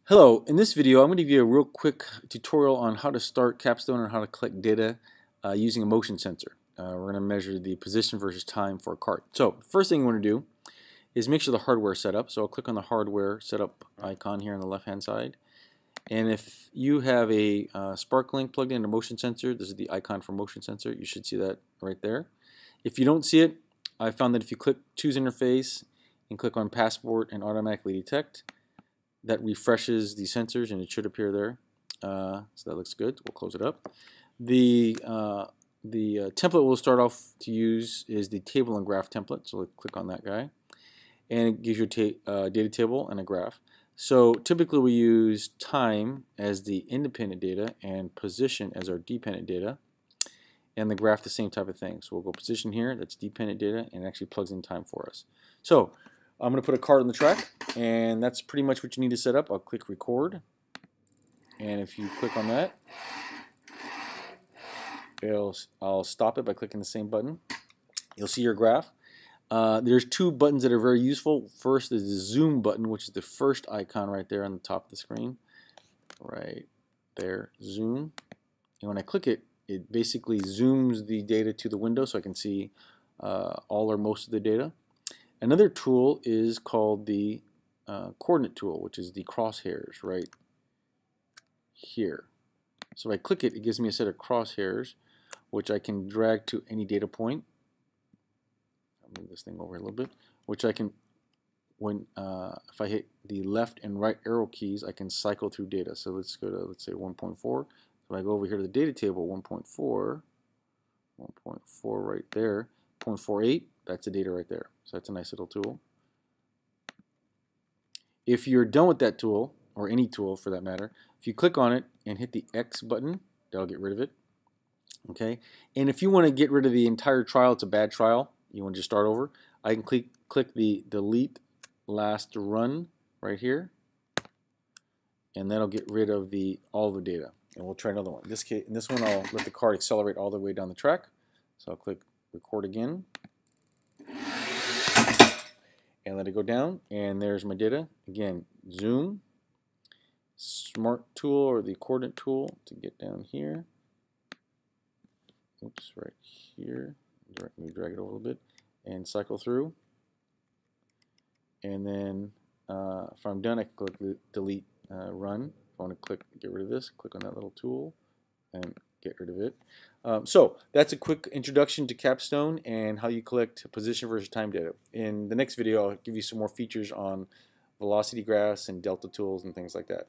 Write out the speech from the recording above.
Hello, in this video I'm going to give you a real quick tutorial on how to start Capstone and how to collect data using a motion sensor. We're going to measure the position versus time for a cart. So first thing you want to do is make sure the hardware is set up. So I'll click on the hardware setup icon here on the left hand side. And if you have a spark link plugged in a motion sensor, this is the icon for motion sensor. You should see that right there. If you don't see it, I found that if you click choose interface and click on passport and automatically detect, that refreshes the sensors and it should appear there. So that looks good. We'll close it up. The template we'll start off to use is the table and graph template. So we'll click on that guy. And it gives you a data table and a graph. So typically we use time as the independent data and position as our dependent data. And the graph the same type of thing. So we'll go position here, that's dependent data, and it actually plugs in time for us. So I'm going to put a card on the track, and that's pretty much what you need to set up. I'll click record, and if you click on that, I'll stop it by clicking the same button. You'll see your graph. There's two buttons that are very useful. First is the zoom button, which is the first icon right there on the top of the screen. Right there, zoom. And when I click it, it basically zooms the data to the window so I can see all or most of the data. Another tool is called the coordinate tool, which is the crosshairs right here. So if I click it, it gives me a set of crosshairs, which I can drag to any data point. I'll move this thing over a little bit, which I can, if I hit the left and right arrow keys, I can cycle through data. So let's go to, let's say 1.4. So if I go over here to the data table, 1.4 right there, 0.48, that's the data right there. So that's a nice little tool. If you're done with that tool, or any tool for that matter, if you click on it and hit the X button, that'll get rid of it. Okay. And if you want to get rid of the entire trial, it's a bad trial, you want to just start over, I can click the delete last run right here, and that'll get rid of all the data. And we'll try another one. In this one, I'll let the card accelerate all the way down the track. So I'll click record again and let it go down, and there's my data. Again, zoom, smart tool or the coordinate tool to get down here. Oops, right here. Let me drag it over a little bit and cycle through. And then if I'm done, I can click the delete run. If I want to get rid of this, click on that little tool and get rid of it. So that's a quick introduction to Capstone and how you collect position versus time data. In the next video, I'll give you some more features on velocity graphs and delta tools and things like that.